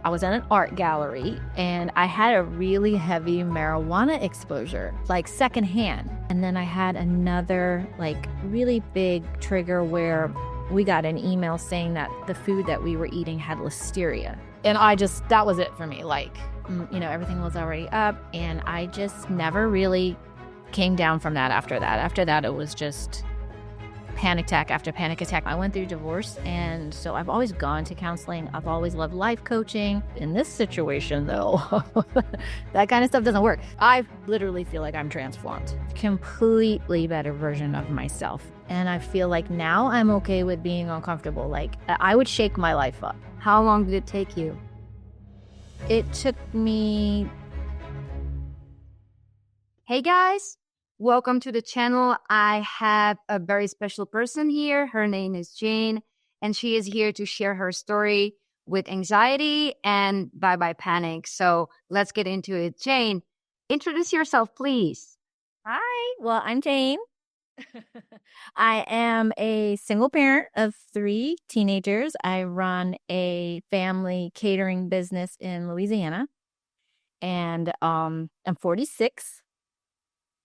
I was in an art gallery and I had a really heavy marijuana exposure, like secondhand. And then I had another really big trigger where we got an email saying that the food that we were eating had listeria. And that was it for me. Everything was already up and I just never really came down from that after that. After that, it was just panic attack after panic attack. I went through divorce, and so I've always gone to counseling. I've always loved life coaching. In this situation, though, that kind of stuff doesn't work. I literally feel like I'm transformed. Completely better version of myself. And I feel like now I'm okay with being uncomfortable. Like, I would shake my life up. How long did it take you? It took me... Hey guys, welcome to the channel. I have a very special person here. Her name is Jane, and she is here to share her story with anxiety and bye-bye panic. So let's get into it. Jane, introduce yourself, please. Hi, well, I'm Jane. I am a single parent of 3 teenagers. I run a family catering business in Louisiana, and I'm 46.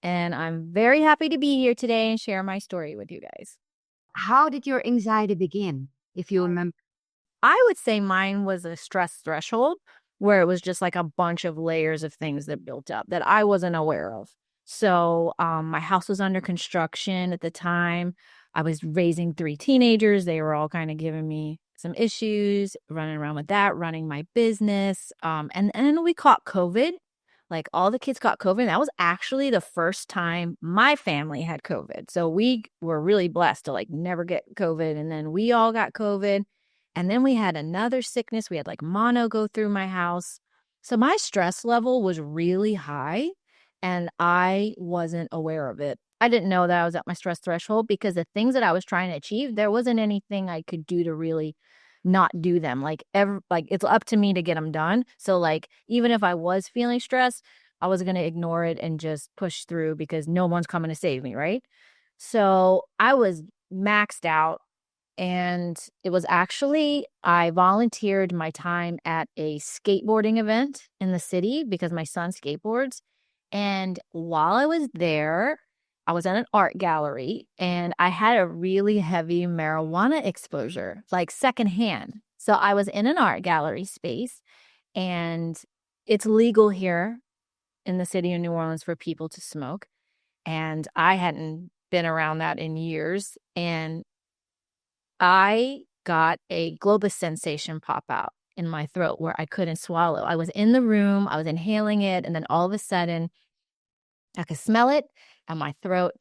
And I'm very happy to be here today and share my story with you guys. How did your anxiety begin, if you remember? I would say mine was a stress threshold where it was just like a bunch of layers of things that built up that I wasn't aware of. So my house was under construction at the time. I was raising 3 teenagers. They were all kind of giving me some issues, running around with that, running my business. And then we caught COVID. Like, all the kids got COVID. That was actually the first time my family had COVID. So we were really blessed to never get COVID. And then we all got COVID. And then we had another sickness. We had mono go through my house. So my stress level was really high and I wasn't aware of it. I didn't know that I was at my stress threshold because the things that I was trying to achieve, there wasn't anything I could do to really not do them. It's up to me to get them done. So even if I was feeling stressed, I was going to ignore it and just push through because no one's coming to save me, right? So I was maxed out, and it was actually, I volunteered my time at a skateboarding event in the city because my son skateboards. And while I was there, I was in an art gallery and I had a really heavy marijuana exposure, secondhand. So I was in an art gallery space, and it's legal here in the city of New Orleans for people to smoke. And I hadn't been around that in years. And I got a Globus sensation pop out in my throat where I couldn't swallow. I was in the room, I was inhaling it, and then all of a sudden I could smell it, and my throat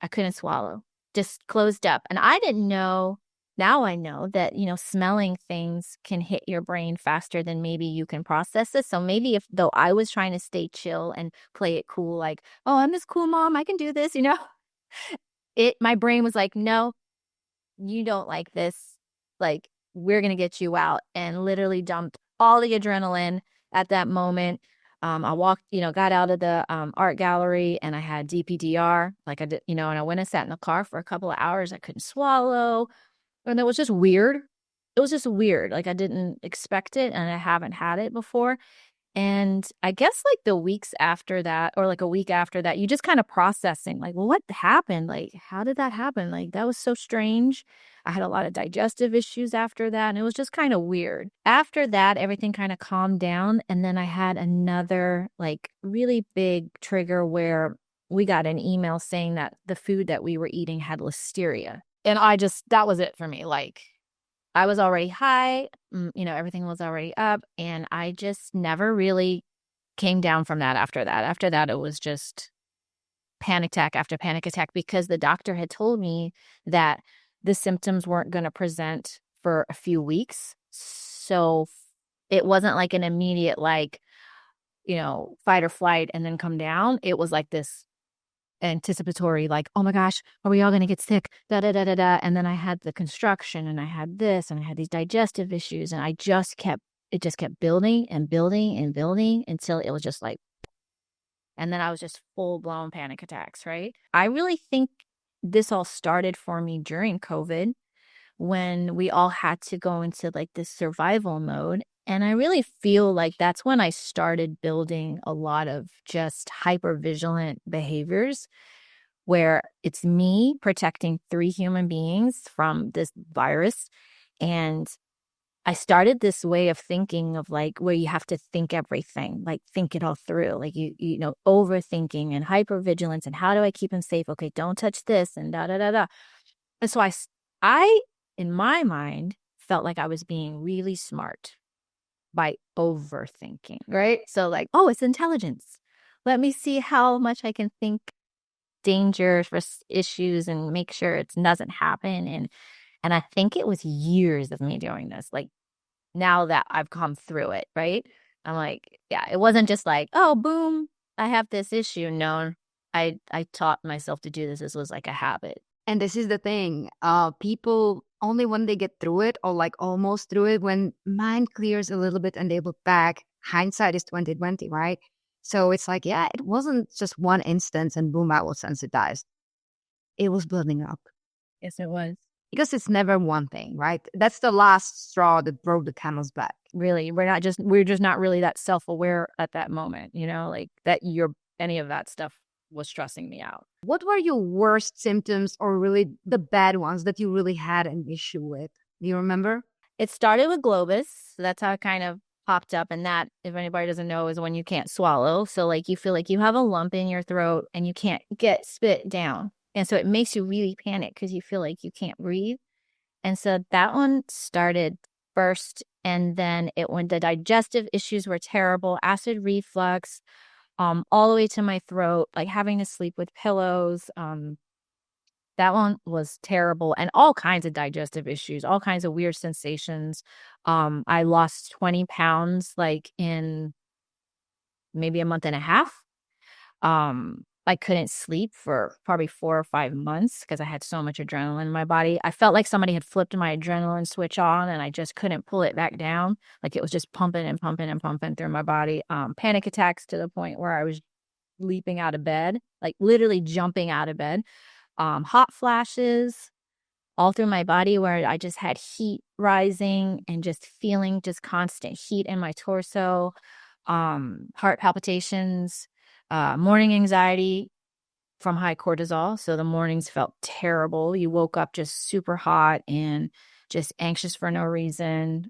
I couldn't swallow, just closed up. And I didn't know, now I know that, smelling things can hit your brain faster than maybe you can process it. So maybe though I was trying to stay chill and play it cool, oh, I'm this cool mom, I can do this, my brain was like, no, you don't like this. We're going to get you out, and literally dumped all the adrenaline at that moment. I walked, got out of the art gallery, and I had DPDR, I did, and I went and sat in the car for a couple of hours. I couldn't swallow, and it was just weird. It was just weird. I didn't expect it, and I haven't had it before. And I guess the weeks after that, or a week after that, you just kind of processing, well, what happened? How did that happen? That was so strange. I had a lot of digestive issues after that, and it was just kind of weird. After that, everything kind of calmed down, and then I had another really big trigger where we got an email saying that the food that we were eating had listeria. And that was it for me. I was already high, everything was already up, and I just never really came down from that after that. After that, it was just panic attack after panic attack because the doctor had told me that the symptoms weren't going to present for a few weeks. So it wasn't an immediate, fight or flight and then come down. It was this anticipatory, oh my gosh, are we all going to get sick? Da da da da da. And then I had the construction, and I had this, and I had these digestive issues, and it just kept building and building and building until it was just and then I was just full blown panic attacks, right? I really think this all started for me during COVID when we all had to go into this survival mode. And I really feel like that's when I started building a lot of just hypervigilant behaviors where it's me protecting three human beings from this virus. And I started this way of thinking of like where you have to think everything, like think it all through, like you know, overthinking and hypervigilance and how do I keep him safe? Okay, don't touch this and da da da da. And so I in my mind felt like I was being really smart by overthinking, right? So like, oh, it's intelligence. Let me see how much I can think dangers, issues, and make sure it doesn't happen. And I think it was years of me doing this. Like now that I've come through it, right? I'm like, yeah, it wasn't just like, oh, boom, I have this issue. No, I taught myself to do this. This was like a habit. And this is the thing. People only when they get through it or like almost through it, when mind clears a little bit and they look back, hindsight is 2020, right? So it's like, yeah, it wasn't just one instance and boom, I was sensitized. It was building up Yes, it was. because it's never one thing, right? That's the last straw that broke the camel's back. Really, we're just not really that self-aware at that moment, you know, like that any of that stuff was stressing me out. What were your worst symptoms or really the bad ones that you really had an issue with? Do you remember? It started with Globus. So that's how it kind of popped up. And that, if anybody doesn't know, is when you can't swallow. So like you feel like you have a lump in your throat and you can't get spit down. And so it makes you really panic because you feel like you can't breathe. And so that one started first. And then it went, the digestive issues were terrible, acid reflux, all the way to my throat, like having to sleep with pillows. That one was terrible, and all kinds of digestive issues, all kinds of weird sensations. I lost 20 pounds like in maybe a month and a half. I couldn't sleep for probably 4 or 5 months because I had so much adrenaline in my body. I felt like somebody had flipped my adrenaline switch on and I just couldn't pull it back down. Like it was just pumping and pumping and pumping through my body. Panic attacks to the point where I was leaping out of bed, like literally jumping out of bed. Hot flashes all through my body where I just had heat rising and just feeling just constant heat in my torso, heart palpitations, morning anxiety from high cortisol. So the mornings felt terrible. You woke up just super hot and just anxious for no reason,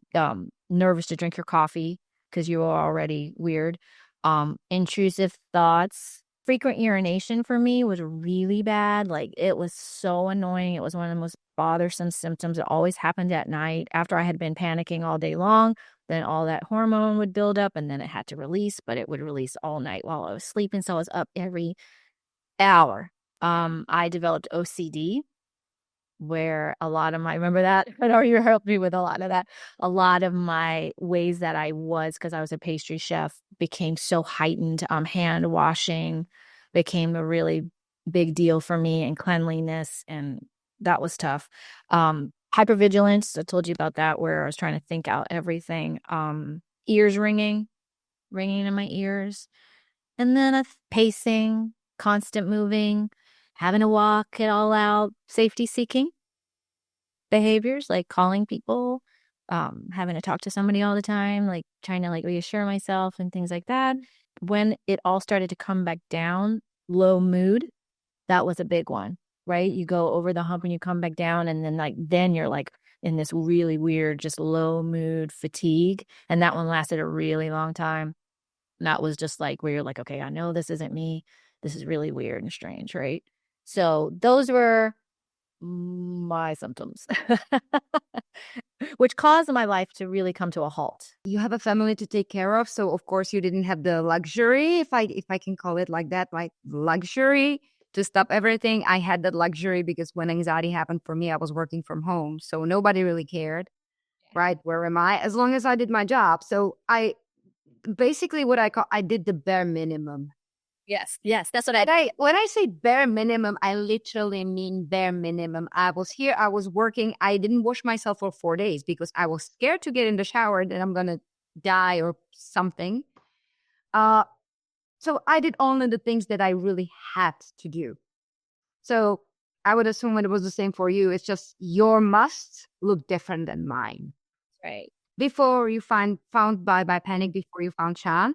nervous to drink your coffee because you were already weird. Intrusive thoughts. Frequent urination for me was really bad. Like it was so annoying. It was one of the most bothersome symptoms. It always happened at night after I had been panicking all day long. Then all that hormone would build up and then it had to release, but it would release all night while I was sleeping. So I was up every hour. I developed OCD where a lot of my, remember that? I know you helped me with a lot of that. A lot of my ways that I was, because I was a pastry chef, became so heightened. Hand washing became a really big deal for me, and cleanliness, and that was tough. Hypervigilance, I told you about that, where I was trying to think out everything. Ears ringing in my ears. And then a pacing, constant moving, having to walk it all out, safety seeking behaviors like calling people, having to talk to somebody all the time, like trying to like reassure myself and things like that. When it all started to come back down, low mood, that was a big one, right? You go over the hump and you come back down, and then you're like in this really weird, just low mood fatigue. And that one lasted a really long time. And that was just like where you're like, okay, I know this isn't me. This is really weird and strange, right? So those were my symptoms, which caused my life to really come to a halt. You have a family to take care of, so of course you didn't have the luxury, if I can call it like that, like luxury to stop everything. I had that luxury because when anxiety happened for me, I was working from home, so nobody really cared, right? Where am I? As long as I did my job. So I basically I did the bare minimum. Yes, yes, that's what When I say bare minimum, I literally mean bare minimum. I was here, I was working, I didn't wash myself for 4 days because I was scared to get in the shower that I'm gonna die or something. So I did only the things that I really had to do. So I would assume it was the same for you. It's just your musts look different than mine. right. before you found by panic, before you found Sean,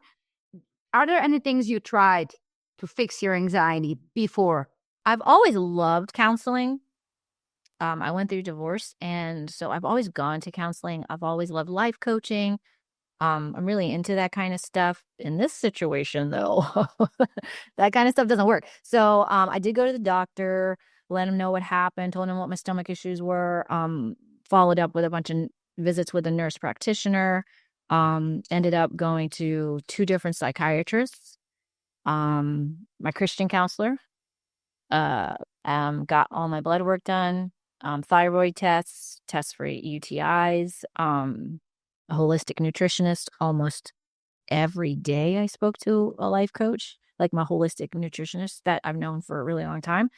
are there any things you tried to fix your anxiety before? I've always loved counseling. I went through divorce, and so I've always gone to counseling. I've always loved life coaching. I'm really into that kind of stuff. In this situation, though, that kind of stuff doesn't work. So I did go to the doctor, let him know what happened, told him what my stomach issues were, followed up with a bunch of visits with a nurse practitioner, ended up going to two different psychiatrists, my Christian counselor, got all my blood work done, thyroid tests for UTIs, a holistic nutritionist almost every day. I spoke to a life coach, like my holistic nutritionist that I've known for a really long time.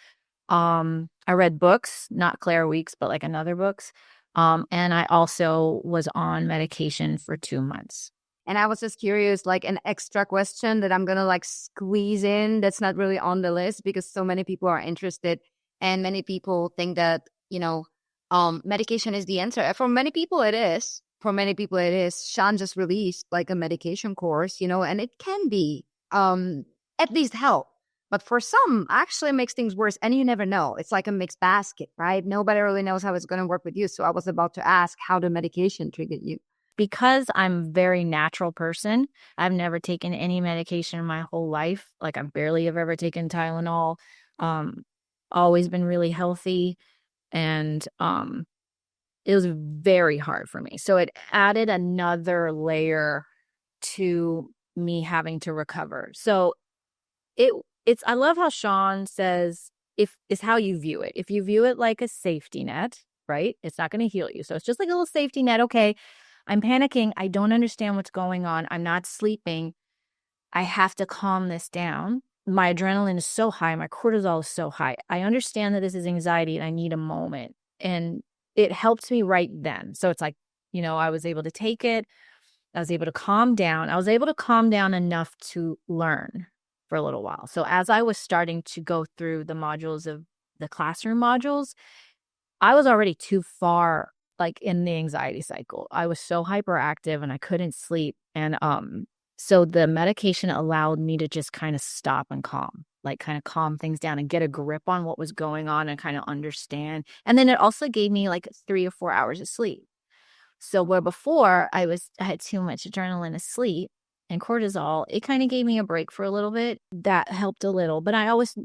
I read books, not Claire Weeks, but like another books. And I also was on medication for 2 months. And I was just curious, like an extra question that I'm gonna like squeeze in that's not really on the list because so many people are interested and many people think that, medication is the answer. And for many people it is. For many people it is. Sean just released like a medication course, and it can be at least help. But for some, actually it makes things worse. And you never know. It's like a mixed basket, right? Nobody really knows how it's gonna work with you. So I was about to ask how the medication triggered you. Because I'm a very natural person, I've never taken any medication in my whole life. Like I barely have ever taken Tylenol. Um, Always been really healthy, and it was very hard for me. So it added another layer to me having to recover. So it it's I love how Sean says if it's how you view it. If you view it like a safety net, right? It's not going to heal you. So it's just like a little safety net. Okay, I'm panicking. I don't understand what's going on. I'm not sleeping. I have to calm this down. My adrenaline is so high. My cortisol is so high. I understand that this is anxiety and I need a moment. And it helped me right then. So it's like, I was able to take it. I was able to calm down. I was able to calm down enough to learn for a little while. So as I was starting to go through the modules of the classroom modules, I was already too far like in the anxiety cycle. I was so hyperactive and I couldn't sleep. And so the medication allowed me to just kind of stop and kind of calm things down and get a grip on what was going on and kind of understand. And then it also gave me like 3 or 4 hours of sleep. So where before I had too much adrenaline asleep and cortisol, it kind of gave me a break for a little bit. That helped a little, but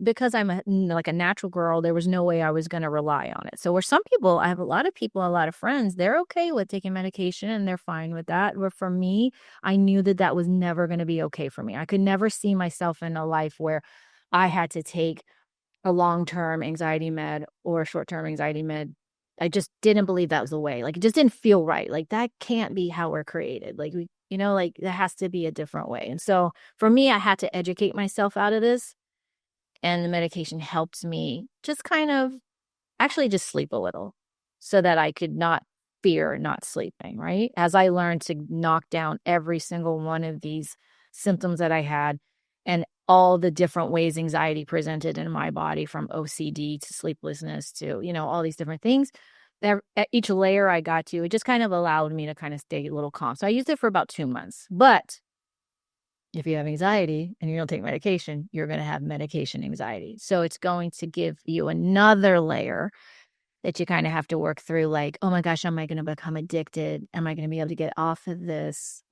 because I'm like a natural girl, there was no way I was going to rely on it. So where some people, I have a lot of people, a lot of friends, they're okay with taking medication and they're fine with that. But for me, I knew that was never going to be okay for me. I could never see myself in a life where I had to take a long-term anxiety med or a short-term anxiety med. I just didn't believe that was the way. Like, it just didn't feel right. Like, that can't be how we're created. Like, like there has to be a different way. And so for me, I had to educate myself out of this. And the medication helped me just kind of actually just sleep a little so that I could not fear not sleeping, right? As I learned to knock down every single one of these symptoms that I had and all the different ways anxiety presented in my body, from OCD to sleeplessness to, all these different things. At each layer I got to, it just kind of allowed me to kind of stay a little calm. So I used it for about 2 months. But if you have anxiety and you don't take medication, you're going to have medication anxiety. So it's going to give you another layer that you kind of have to work through. Like, oh my gosh, am I going to become addicted? Am I going to be able to get off of this?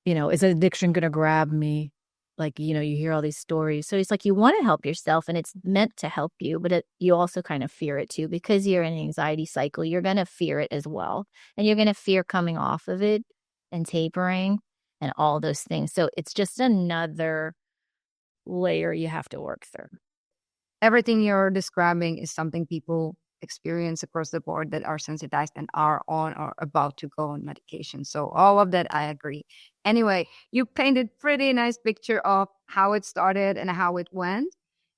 Is addiction going to grab me? Like, you hear all these stories. So it's like you want to help yourself and it's meant to help you, but you also kind of fear it too because you're in an anxiety cycle. You're going to fear it as well. And you're going to fear coming off of it and tapering and all those things. So it's just another layer you have to work through. Everything you're describing is something people experience across the board that are sensitized and are on or about to go on medication. So all of that, I agree. Anyway, you painted pretty nice picture of how it started and how it went.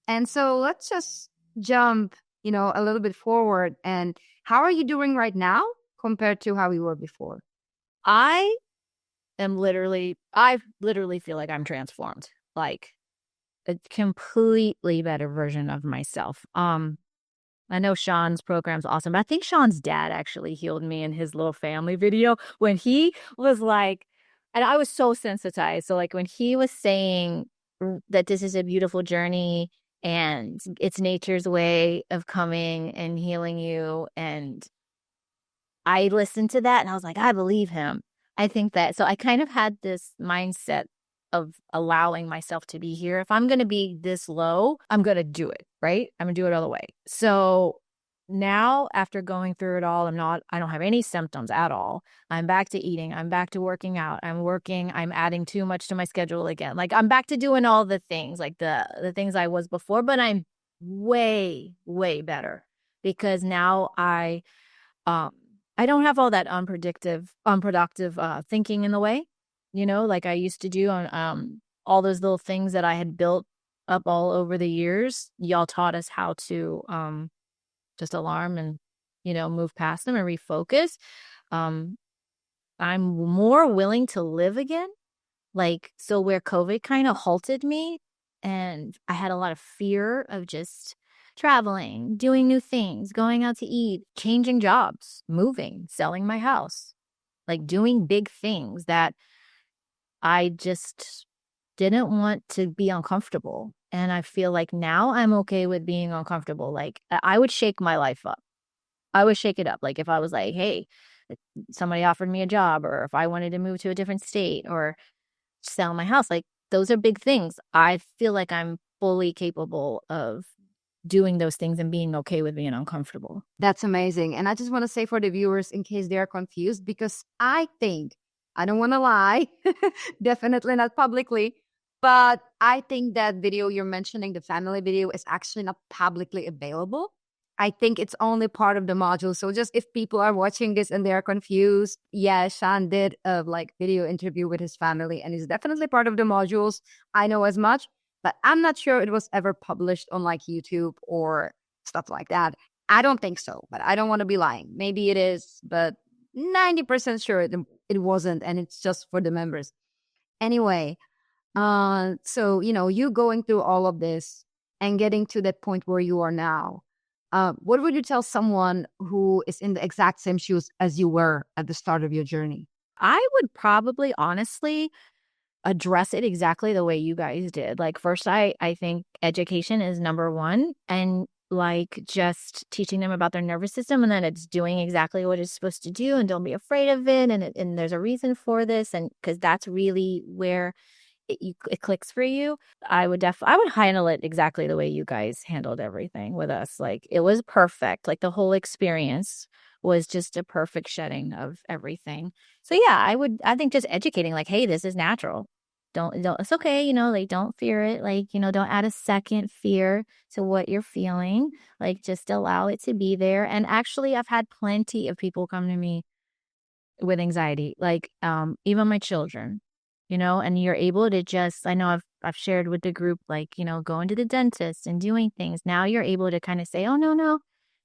And so let's just jump, a little bit forward. And how are you doing right now compared to how you were before? I literally feel like I'm transformed. Like a completely better version of myself. I know Sean's program's awesome. I think Sean's dad actually healed me in his little family video when he was like, and I was so sensitized. So, like, when he was saying that this is a beautiful journey and it's nature's way of coming and healing you. And I listened to that and I was like, I believe him. I think that. So, I kind of had this mindset of allowing myself to be here. If I'm going to be this low, I'm going to do it, right? I'm going to do it all the way. So now after going through it all, I don't have any symptoms at all. I'm back to eating. I'm back to working out. I'm adding too much to my schedule again. Like I'm back to doing all the things, like the things I was before, but I'm way, way better because now um I don't have all that unproductive thinking in the way, like I used to do on all those little things that I had built up all over the years. Y'all taught us how to just alarm and move past them and refocus. Um I'm more willing to live again. Like, so where COVID kind of halted me and I had a lot of fear of just traveling, doing new things, going out to eat, changing jobs, moving, selling my house, like doing big things that I just didn't want to be uncomfortable. And I feel like now I'm okay with being uncomfortable. Like I would shake my life up. I would shake it up. Like if I was like, hey, somebody offered me a job, or if I wanted to move to a different state or sell my house, like those are big things. I feel like I'm fully capable of doing those things and being okay with being uncomfortable. That's amazing. And I just want to say for the viewers, in case they are confused, because I think, I don't want to lie, definitely not publicly, but I think that video you're mentioning, the family video, is actually not publicly available. I think it's only part of the module. So just if people are watching this and they are confused, yeah, Sean did a video interview with his family and is definitely part of the modules. I know as much, but I'm not sure it was ever published on YouTube or stuff like that. I don't think so, but I don't want to be lying. Maybe it is, but 90% sure it wasn't, and it's just for the members. Anyway, so you going through all of this and getting to that point where you are now. What would you tell someone who is in the exact same shoes as you were at the start of your journey? I would probably honestly address it exactly the way you guys did. Like first, I think education is number one, and like just teaching them about their nervous system and that it's doing exactly what it's supposed to do, and don't be afraid of it, and there's a reason for this, and because that's really where it clicks for you. I would handle it exactly the way you guys handled everything with us. Like it was perfect. Like the whole experience was just a perfect shedding of everything. So yeah, I think just educating like, hey, this is natural. Don't it's okay, like don't fear it. Like, don't add a second fear to what you're feeling. Like just allow it to be there. And actually I've had plenty of people come to me with anxiety, like even my children, and you're able to just, I know I've shared with the group, like, going to the dentist and doing things. Now you're able to kind of say, oh no,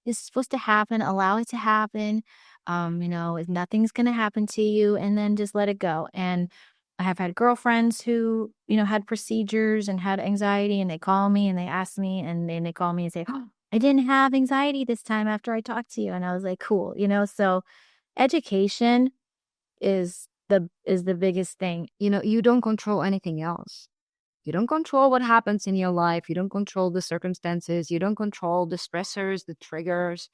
it's supposed to happen, allow it to happen. If nothing's gonna happen to you, and then just let it go. And I have had girlfriends who, had procedures and had anxiety, and they call me and they ask me, and then they call me and say, oh, I didn't have anxiety this time after I talked to you. And I was like, cool, so education is the biggest thing. You don't control anything else. You don't control what happens in your life. You don't control the circumstances. You don't control the stressors, the triggers.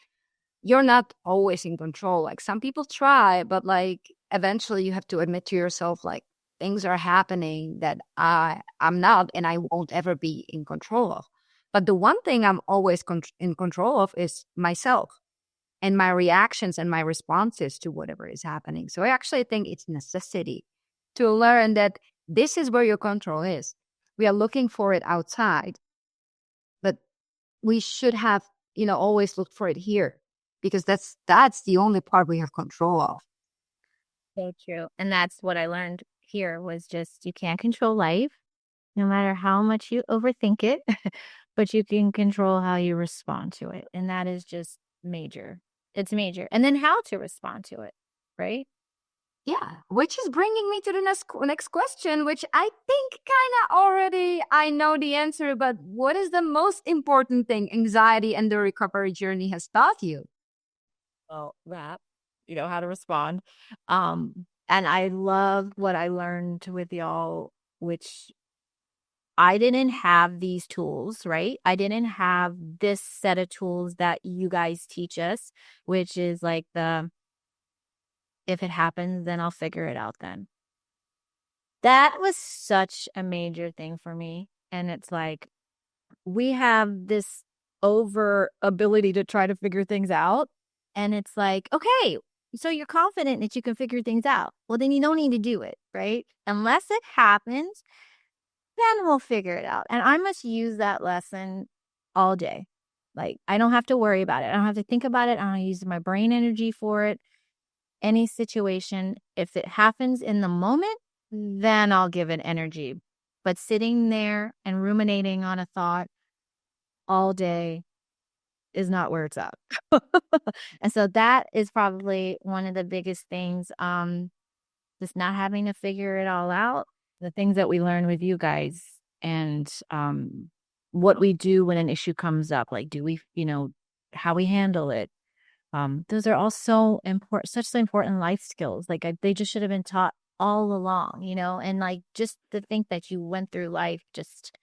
You're not always in control. Like some people try, but eventually you have to admit to yourself, things are happening that I'm not and I won't ever be in control of. But the one thing I'm always in control of is myself and my reactions and my responses to whatever is happening. So I actually think it's necessity to learn that this is where your control is. We are looking for it outside, but we should have, always looked for it here, because that's the only part we have control of. So true. And that's what I learned here was just you can't control life, no matter how much you overthink it, but you can control how you respond to it. And that is just major. It's major. And then how to respond to it, right? Yeah, which is bringing me to the next question, which I think kind of already I know the answer, but what is the most important thing anxiety and the recovery journey has taught you? Well, that, how to respond. And I love what I learned with y'all, which I didn't have these tools, right? I didn't have this set of tools that you guys teach us, which is like the if it happens, then I'll figure it out then. That was such a major thing for me. And it's like we have this over ability to try to figure things out. And it's like, okay, so you're confident that you can figure things out. Well, then you don't need to do it, right? Unless it happens, then we'll figure it out. And I must use that lesson all day. Like, I don't have to worry about it. I don't have to think about it. I don't use my brain energy for it. Any situation, if it happens in the moment, then I'll give it energy. But sitting there and ruminating on a thought all day is not where it's at. And so that is probably one of the biggest things. Just not having to figure it all out. The things that we learn with you guys and what we do when an issue comes up. Like, do we, how we handle it. Those are all so important, such important life skills. Like they just should have been taught all along, and like just to think that you went through life just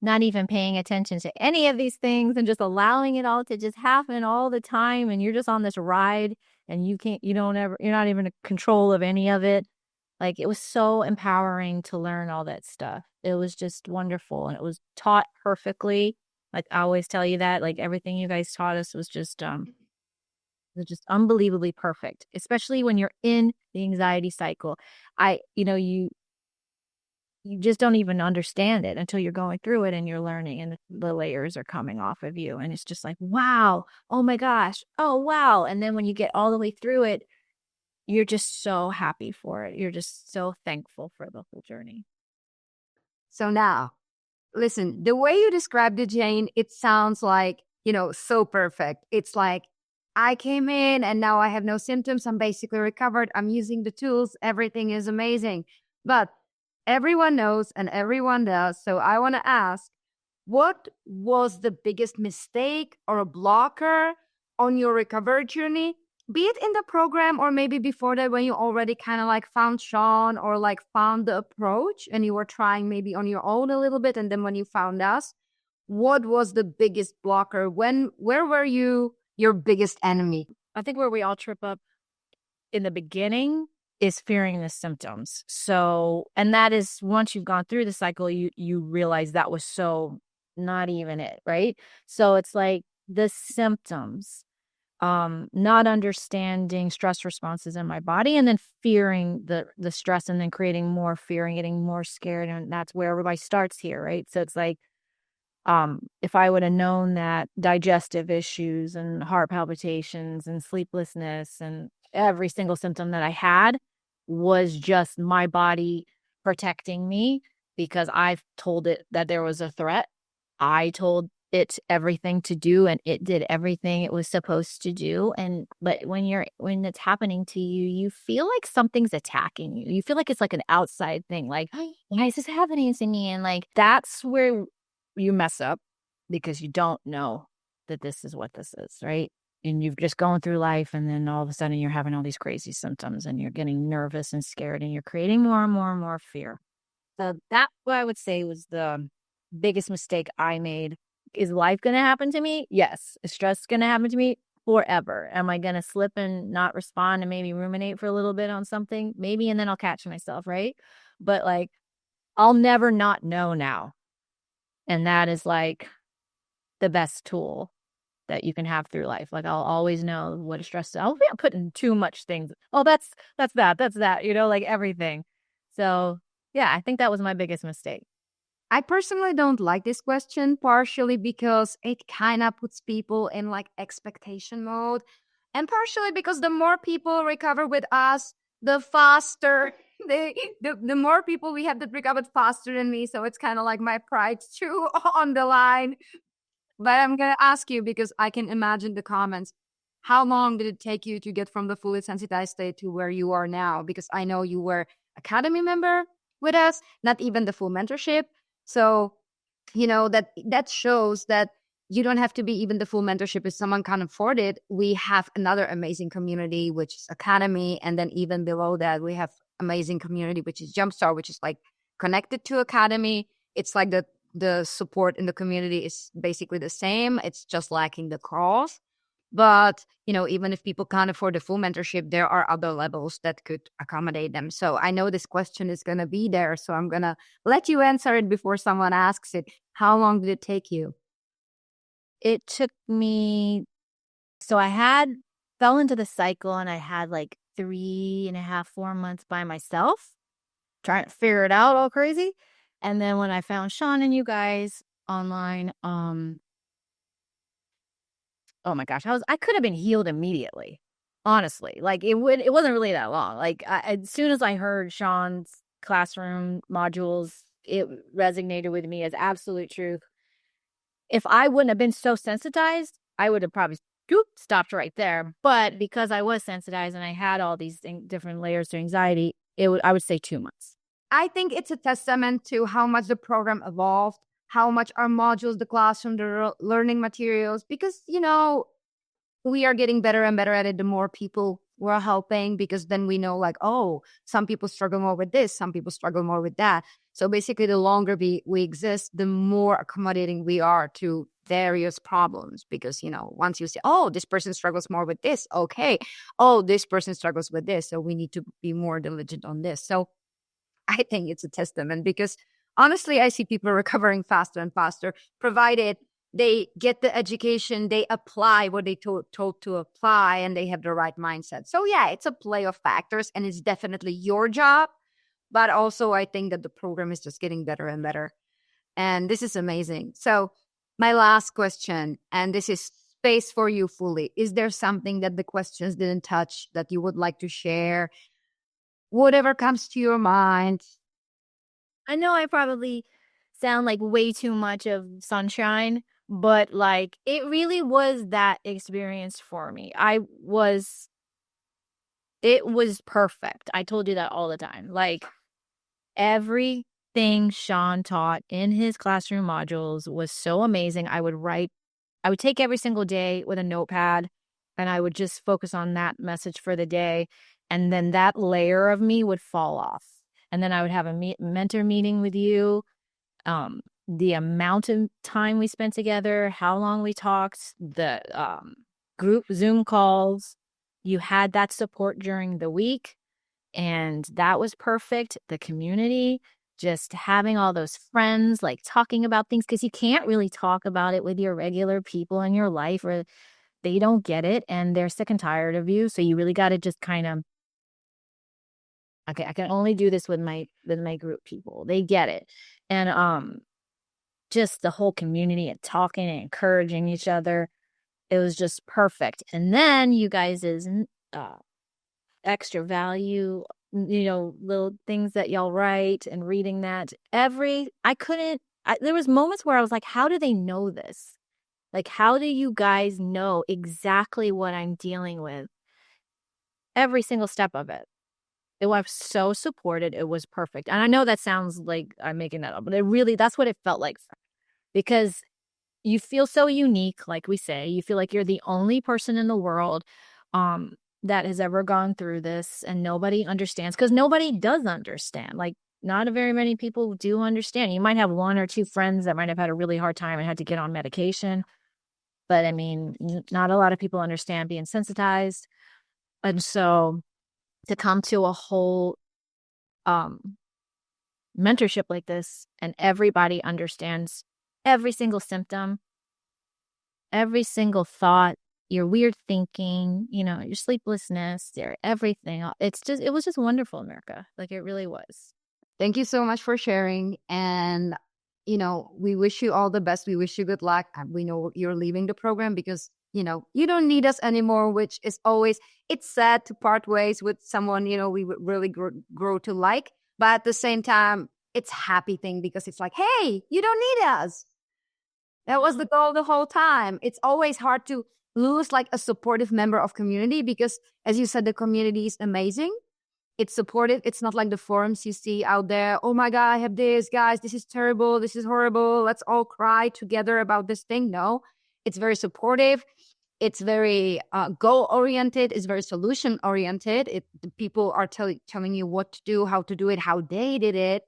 not even paying attention to any of these things and just allowing it all to just happen all the time. And you're just on this ride and you're not even in control of any of it. Like it was so empowering to learn all that stuff. It was just wonderful. And it was taught perfectly. Like I always tell you that, like everything you guys taught us was just unbelievably perfect, especially when you're in the anxiety cycle. You just don't even understand it until you're going through it and you're learning and the layers are coming off of you. And it's just like, wow, oh my gosh, oh wow. And then when you get all the way through it, you're just so happy for it. You're just so thankful for the whole journey. So now, listen, the way you described it, Jane, it sounds like, so perfect. It's like, I came in and now I have no symptoms. I'm basically recovered. I'm using the tools. Everything is amazing. But everyone knows and everyone does. So I want to ask, what was the biggest mistake or a blocker on your recovery journey? Be it in the program or maybe before that when you already kind of like found Sean or like found the approach and you were trying maybe on your own a little bit. And then when you found us, what was the biggest blocker? Where were you your biggest enemy? I think where we all trip up in the beginning is fearing the symptoms. So, and that is once you've gone through the cycle, you realize that was so not even it, right? So it's like the symptoms, not understanding stress responses in my body and then fearing the stress and then creating more fear and getting more scared. And that's where everybody starts here, right? So it's like if I would have known that digestive issues and heart palpitations and sleeplessness and every single symptom that I had was just my body protecting me because I've told it that there was a threat. I told it everything to do and it did everything it was supposed to do. But when it's happening to you, you feel like something's attacking you. You feel like it's like an outside thing, like, why is this happening to me? And like that's where you mess up because you don't know that this is what this is, right? And you've just gone through life and then all of a sudden you're having all these crazy symptoms and you're getting nervous and scared and you're creating more and more and more fear. So that's what I would say was the biggest mistake I made. Is life going to happen to me? Yes. Is stress going to happen to me? Forever. Am I going to slip and not respond and maybe ruminate for a little bit on something? Maybe, and then I'll catch myself, right? But like, I'll never not know now. And that is like the best tool that you can have through life. Like I'll always know what is stress. I'll be putting too much things. Oh, that's that, like everything. So yeah, I think that was my biggest mistake. I personally don't like this question, partially because it kind of puts people in like expectation mode, and partially because the more people recover with us, the faster the more people we have that recovered faster than me. So it's kind of like my pride too on the line. But I'm gonna ask you because I can imagine the comments. how long did it take you to get from the fully sensitized state to where you are now? Because I know you were academy member with us, not even the full mentorship. So, that shows that you don't have to be even the full mentorship if someone can't afford it. We have another amazing community, which is Academy. And then even below that, we have amazing community, which is Jumpstart, which is like connected to Academy. It's like the support in the community is basically the same. It's just lacking the cause. But, even if people can't afford the full mentorship, there are other levels that could accommodate them. So I know this question is going to be there. So I'm going to let you answer it before someone asks it. How long did it take you? It took me, so I had fell into the cycle and I had like 3.5, 4 months by myself trying to figure it out all crazy. And then when I found Sean and you guys online, oh my gosh, I could have been healed immediately. Honestly, like it wasn't really that long. Like as soon as I heard Sean's classroom modules, it resonated with me as absolute truth. If I wouldn't have been so sensitized, I would have probably stopped right there. But because I was sensitized and I had all these different layers to anxiety, I would say 2 months. I think it's a testament to how much the program evolved, how much our modules, the classroom, the learning materials, because, we are getting better and better at it the more people we're helping, because then we know like, oh, some people struggle more with this, some people struggle more with that. So basically, the longer we exist, the more accommodating we are to various problems, because, once you say, oh, this person struggles more with this, okay, oh, this person struggles with this, so we need to be more diligent on this. So I think it's a testament, because honestly, I see people recovering faster and faster, provided they get the education, they apply what they told to apply, and they have the right mindset. So yeah, it's a play of factors, and it's definitely your job. But also, I think that the program is just getting better and better. And this is amazing. So my last question, and this is space for you fully. Is there something that the questions didn't touch that you would like to share? Whatever comes to your mind. I know I probably sound like way too much of sunshine, but like it really was that experience for me. It was perfect. I told you that all the time. Like everything Sean taught in his classroom modules was so amazing. I would take every single day with a notepad and I would just focus on that message for the day. And then that layer of me would fall off. And then I would have a mentor meeting with you. The amount of time we spent together, how long we talked, the group Zoom calls, you had that support during the week. And that was perfect. The community, just having all those friends, like talking about things, because you can't really talk about it with your regular people in your life, or they don't get it and they're sick and tired of you. So you really got to just kind of, okay, I can only do this with my group people. They get it. And just the whole community and talking and encouraging each other. It was just perfect. And then you guys' extra value, little things that y'all write and reading that there was moments where I was like, how do they know this? Like, how do you guys know exactly what I'm dealing with? Every single step of it. It was so supported. It was perfect. And I know that sounds like I'm making that up, but that's what it felt like. Because you feel so unique, like we say. You feel like you're the only person in the world that has ever gone through this, and nobody understands, because nobody does understand. Like, not very many people do understand. You might have one or two friends that might have had a really hard time and had to get on medication. But I mean, not a lot of people understand being sensitized. And so to come to a whole mentorship like this, and everybody understands every single symptom, every single thought, your weird thinking, your sleeplessness, your everything. It was just wonderful, America. Like, it really was. Thank you so much for sharing. And, we wish you all the best. We wish you good luck. We know you're leaving the program because, you don't need us anymore, which is always, it's sad to part ways with someone, we would really grow to like. But at the same time, it's a happy thing, because it's like, hey, you don't need us. That was the goal the whole time. It's always hard to lose like a supportive member of community, because as you said, the community is amazing. It's supportive. It's not like the forums you see out there. Oh my God, I have this, guys. This is terrible. This is horrible. Let's all cry together about this thing. No, it's very supportive. It's very goal oriented. It's very solution oriented. The people are telling you what to do, how to do it, how they did it.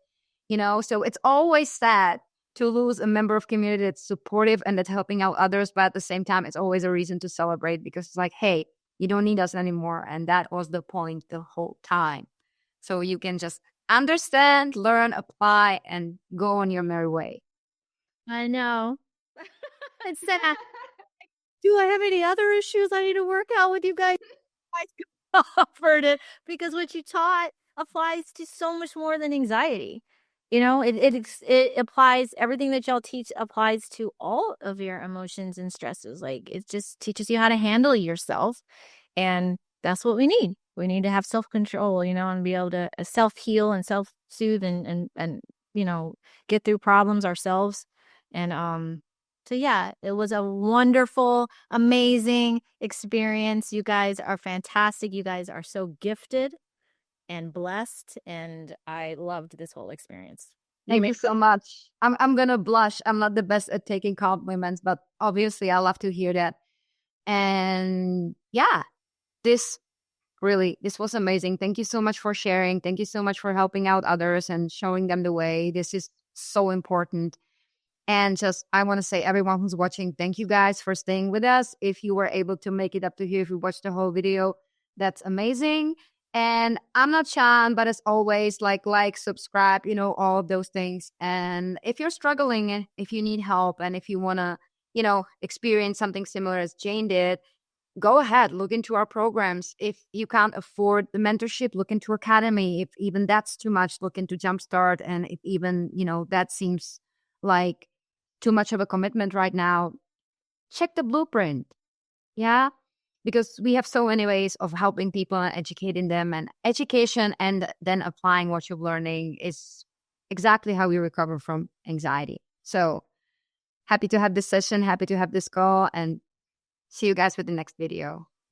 So it's always sad to lose a member of community that's supportive and that's helping out others, but at the same time, it's always a reason to celebrate, because it's like, hey, you don't need us anymore. And that was the point the whole time. So you can just understand, learn, apply, and go on your merry way. I know. It's sad. Do I have any other issues I need to work out with you guys? I offered it because what you taught applies to so much more than anxiety. It applies, everything that y'all teach applies to all of your emotions and stresses. Like, it just teaches you how to handle yourself, and that's what we need. We need to have self-control, and be able to self-heal and self-soothe and get through problems ourselves. And so yeah, it was a wonderful, amazing experience. You guys are fantastic. You guys are so gifted and blessed, and I loved this whole experience. Thank you so much. I'm gonna blush. I'm not the best at taking compliments, but obviously I love to hear that. And yeah, this was amazing. Thank you so much for sharing. Thank you so much for helping out others and showing them the way. This is so important. And just, I want to say, everyone who's watching, thank you guys for staying with us. If you were able to make it up to here, if you watched the whole video, that's amazing. And I'm not Chan, but as always, like, subscribe, all of those things. And if you're struggling, and if you need help, and if you want to, experience something similar as Jane did, go ahead, look into our programs. If you can't afford the mentorship, look into Academy. If even that's too much, look into Jumpstart. And if even, that seems like too much of a commitment right now, check the blueprint. Yeah. Because we have so many ways of helping people and educating them, and education and then applying what you're learning is exactly how we recover from anxiety. So happy to have this session, happy to have this call, and see you guys with the next video.